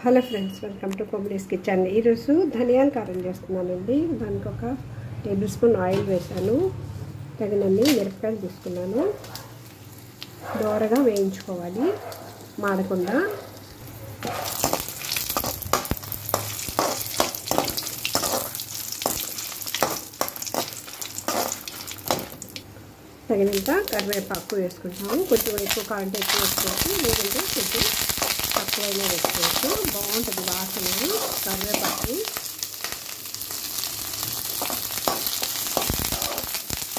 Hello friends, welcome to కోమ్లీస్ kitchen. ఈరోజు ధనియాల కారం చేస్తున్నానండి. దానికి ఒక టేబుల్ స్పూన్ ఆయిల్ వేసాను. తగినన్ని మిరపకాయలు తీసుకున్నాను. దోరగా వేయించుకోవాలి, మాడకుండా. తగినంత కరివేపాకు వేసుకుంటాము. కొంచెం ఎక్కువ కావాలంటే ఎక్కువ వేసుకోవచ్చు, లేదంటే కొంచెం తక్కువైనా వేసుకోవచ్చు. బాగుంటుంది వాసన కరివేపాకు.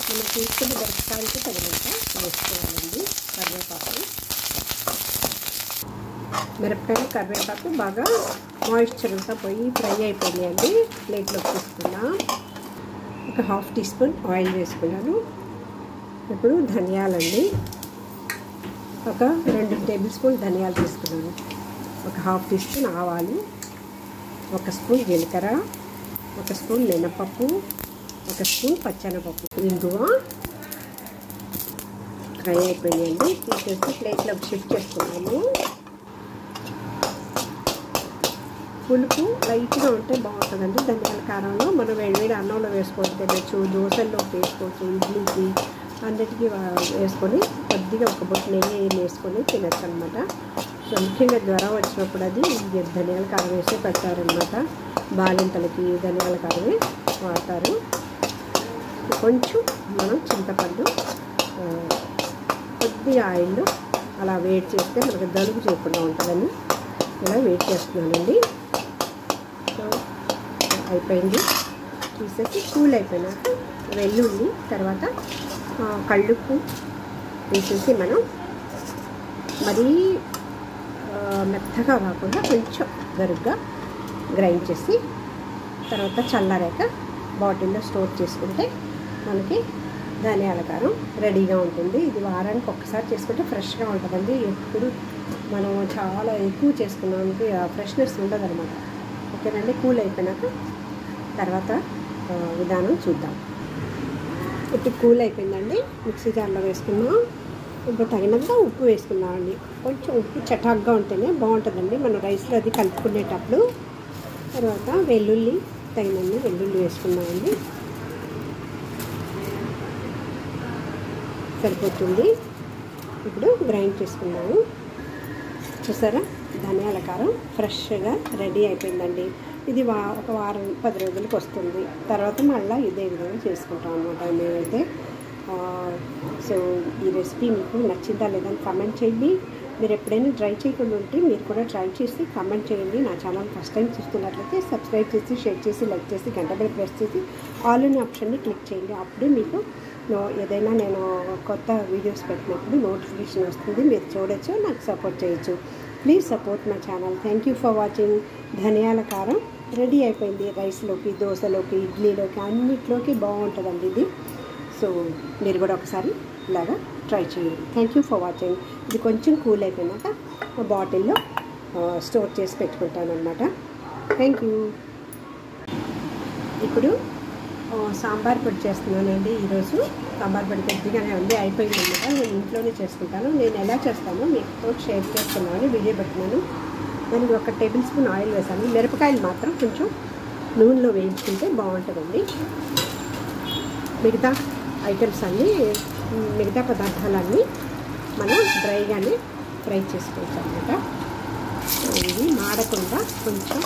మనం తీసుకున్న మిరపకాయలకి తగినంత వేసుకోవాలండి కరివేపాకు. మిరపకాయలు కరివేపాకు బాగా మాయిశ్చర్ అంతా పోయి ఫ్రై అయిపోయినాయండి. ప్లేట్లోకి తీసుకున్నా. ఒక హాఫ్ టీ స్పూన్ ఆయిల్ వేసుకున్నాను. ఇప్పుడు ధనియాలండి, ఒక 2 టేబుల్ స్పూన్ ధనియాలు తీసుకున్నాను. ఒక హాఫ్ టీ స్పూన్ ఆవాలు, 1 స్పూన్ జీలకర్ర, 1 స్పూన్ మినపప్పు, 1 స్పూన్ పచ్చెనపప్పు. ఇంగువ ఫ్రై అయిపోయాయండి. తీసేసి ప్లేట్లోకి షిఫ్ట్ చేసుకున్నాము. పులుపు లైట్గా ఉంటే బాగుంటుందండి ధనియాల కారంలో. మనం వేడివేడి అన్నంలో వేసుకొని తినచ్చు, దోశల్లో వేసుకోవచ్చు, ఇడ్లీకి అన్నిటికీ వేసుకొని కొద్దిగా ఒక బొట్టు నెయ్యి వేసుకొని తినచ్చు అనమాట. సో ముఖ్యంగా జ్వరం వచ్చినప్పుడు అది ధనియాల కారం వేసి పెట్టారనమాట. బాలింతలకి ధనియాల కారమే వాడతారు. కొంచెం మనం చింతపండు కొద్దిగా ఆయిల్లో అలా వేడి చేస్తే మనకు జలుబు చేయకుండా ఉంటుందని ఇలా వేడి చేస్తున్నానండి. సో అయిపోయింది. తీసేసి కూల్ అయిపోయినాక వెల్లుల్లి, తర్వాత కళ్ళుప్పు వేసేసి మనం మరీ మెత్తగా కాకుండా కొంచెం గరుగ్గా గ్రైండ్ చేసి తర్వాత చల్లారాక బాటిల్లో స్టోర్ చేసుకుంటే మనకి ధనియాల కారం రెడీగా ఉంటుంది. ఇది వారానికి ఒక్కసారి చేసుకుంటే ఫ్రెష్గా ఉంటుందండి. ఎప్పుడు మనం చాలా ఎక్కువ చేసుకున్నానికి ఆ ఫ్రెష్నెస్ ఉండదు అనమాట. ఓకేనండి. కూల్ అయిపోయినాక తర్వాత విధానం చూద్దాం. ఇప్పుడు కూల్ అయిపోయిందండి. మిక్సీ జార్లో వేసుకున్నాం. ఇప్పుడు తగినంత ఉప్పు వేసుకున్నామండి. కొంచెం ఉప్పు చటాక్గా ఉంటేనే బాగుంటుందండి మనం రైస్లో అది కలుపుకునేటప్పుడు. తర్వాత వెల్లుల్లి, తగినన్ని వెల్లుల్లి వేసుకున్నామండి. సరిపోతుంది. ఇప్పుడు గ్రైండ్ చేసుకున్నాము. చూసారా, ధనియాల కారం ఫ్రెష్గా రెడీ అయిపోయిందండి. ఇది ఒక వారం 10 రోజులకు వస్తుంది. తర్వాత మళ్ళీ ఇదే విధంగా చేసుకుంటాం అనమాట మేమైతే. సో ఈ రెసిపీ మీకు నచ్చిందా లేదని కామెంట్ చేయండి. మీరు ఎప్పుడైనా ట్రై చేయకుండా ఉంటే మీరు కూడా ట్రై చేసి కామెంట్ చేయండి. నా ఛానల్ ఫస్ట్ టైం చూస్తున్నట్లయితే సబ్స్క్రైబ్ చేసి, షేర్ చేసి, లైక్ చేసి, గంట బెల్ ప్రెస్ చేసి ఆల్ అనే ఆప్షన్ని క్లిక్ చేయండి. అప్పుడే మీకు ఏదైనా నేను కొత్త వీడియోస్ పెట్టినప్పుడు నోటిఫికేషన్ వస్తుంది. మీరు చూడొచ్చు, నాకు సపోర్ట్ చేయొచ్చు. Please support my channel. Thank you for watching. ధనియాల కారం రెడీ అయిపోయింది. రైస్లోకి, దోశలోకి, ఇడ్లీలోకి అన్నిట్లోకి బాగుంటుందండి ఇది. సో మీరు కూడా ఒకసారి ఇలాగా ట్రై చేయండి. Thank you for watching. ఇది కొంచెం కూల్ అయిపోయినాక బాటిల్లో స్టోర్ చేసి పెట్టుకుంటాను అనమాట. Thank you. ఇప్పుడు సాంబార్ పొడి చేస్తున్నానండి. ఈరోజు సాంబార్ పొడి కొద్దిగానే ఉంది, అయిపోయింది అనమాట. నేను ఇంట్లోనే చేసుకుంటాను. నేను ఎలా చేస్తానో మీతో షేర్ చేస్తున్నాను, వీడియో పెట్టినాను. దానికి 1 టేబుల్ స్పూన్ ఆయిల్ వేసాను. మిరపకాయలు మాత్రం కొంచెం నూనెలో వేయించుకుంటే బాగుంటుందండి. మిగతా ఐటమ్స్ అన్నీ, మిగతా పదార్థాలన్నీ మనం డ్రైగానే ఫ్రై చేసుకోవచ్చు అన్నమాట. ఇది మాడకుండా కొంచెం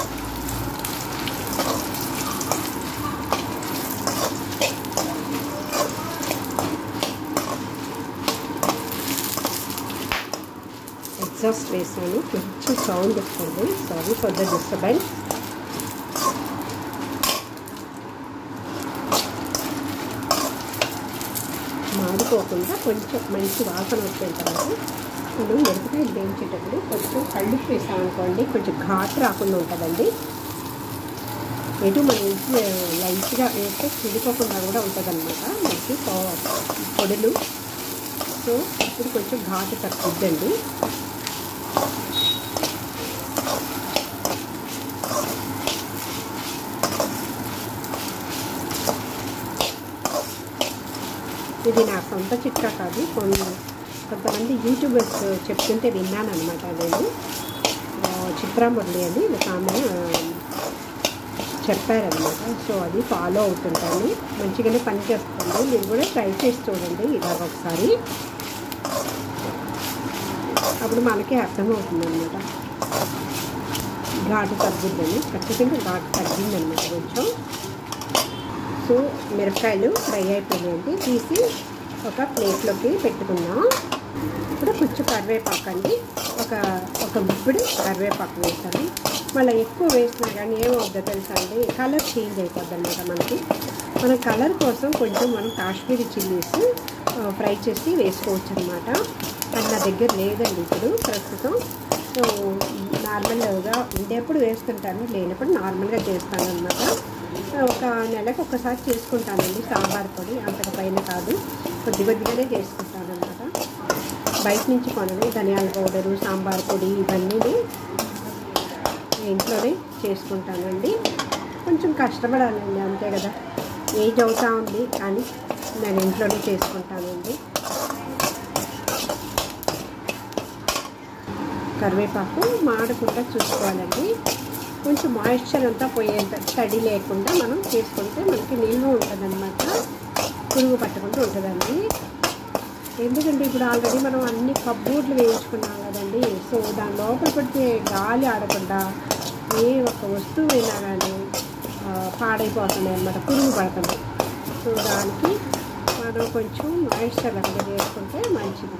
ఎగ్జాస్ట్ వేసాను. కొంచెం సౌండ్ వస్తుంది, సారీ ఫర్ ద డిస్టర్బెన్స్. మాడిపోకుండా కొంచెం మంచి వాసన వచ్చేంత వరకు మనం మిరపకాయలు వేయించేటప్పుడు కొంచెం కళ్ళుప్పు వేసామనుకోండి, కొంచెం ఘాటు రాకుండా ఉంటుందండి. ఎటు మన ఇంట్లో లైట్గా వేస్తే చిడిపోకుండా కూడా ఉంటుంది అనమాట మనకి పొడులు. సో ఇప్పుడు కొంచెం ఘాటు తక్కువద్దండి. ఇది నా సొంత చిట్కా కాదు, కొంతమంది యూట్యూబర్స్ చెప్తుంటే విన్నాను అనమాట. నేను చిత్రా మురళి అని ఒక ఆమె చెప్పారనమాట. సో అది ఫాలో అవుతుంటాను, మంచిగానే పనిచేస్తుంది. మీరు కూడా ట్రై చేసి చూడండి ఇలాగ ఒకసారి, అప్పుడు మనకే అర్థమవుతుంది అనమాట. ఘాటు తగ్గుద్దని, ఖచ్చితంగా ఘాటు తగ్గిందనమాట కొంచెం. సో మిరపకాయలు ఫ్రై అయిపోయినాయండి, తీసి ఒక ప్లేట్లోకి పెట్టుకుందాం. ఇప్పుడు కొంచెం కరివేపాకు అండి, ఒక గుప్పిడి కరివేపాకు వేస్తాను. మళ్ళీ ఎక్కువ వేసినా కానీ ఏమవుద్దో తెలుసా అండి, కలర్ చేంజ్ అయిపోద్ది అనమాట మనకి. మన కలర్ కోసం కొంచెం మనం కాశ్మీరీ చిల్లీస్ ఫ్రై చేసి వేసుకోవచ్చు అనమాట. అది నా దగ్గర లేదండి ఇప్పుడు ప్రస్తుతం. సో నార్మల్గా ఉండేప్పుడు వేస్తుంటాను, లేనప్పుడు నార్మల్గా చేస్తాను అనమాట. ఒక నెలకు ఒకసారి చేసుకుంటానండి సాంబార్ పొడి, అంతకు పైన కాదు, కొద్దిగానే చేసుకుంటాను అనమాట. బయట నుంచి కొనను, ధనియాల పౌడరు, సాంబార్ పొడి ఇవన్నీ ఇంట్లోనే చేసుకుంటానండి. కొంచెం కష్టపడాలండి, అంతే కదా, ఏజ్ అవుతూ ఉంది కానీ నేను ఇంట్లోనే చేసుకుంటానండి. కరివేపాకు మాడకుండా చూసుకోవాలండి, కొంచెం మాయిశ్చర్ అంతా పోయేంత, తడి లేకుండా మనం చేసుకుంటే మనకి నిల్వ ఉంటుందన్నమాట, పురుగు పట్టకుండా ఉంటుందండి. ఎందుకంటే ఇప్పుడు ఆల్రెడీ మనం అన్ని కబ్బోర్డ్లు వేయించుకున్నాం కదండి. సో దాని లోపల పడితే గాలి ఆడకుండా ఏ ఒక్క వస్తువు అయినా కానీ పాడైపోతుంది అన్నమాట, పురుగు పడుతుంది. సో దానికి మనం కొంచెం మాయిశ్చర్ అక్కడ చేసుకుంటే మంచిది.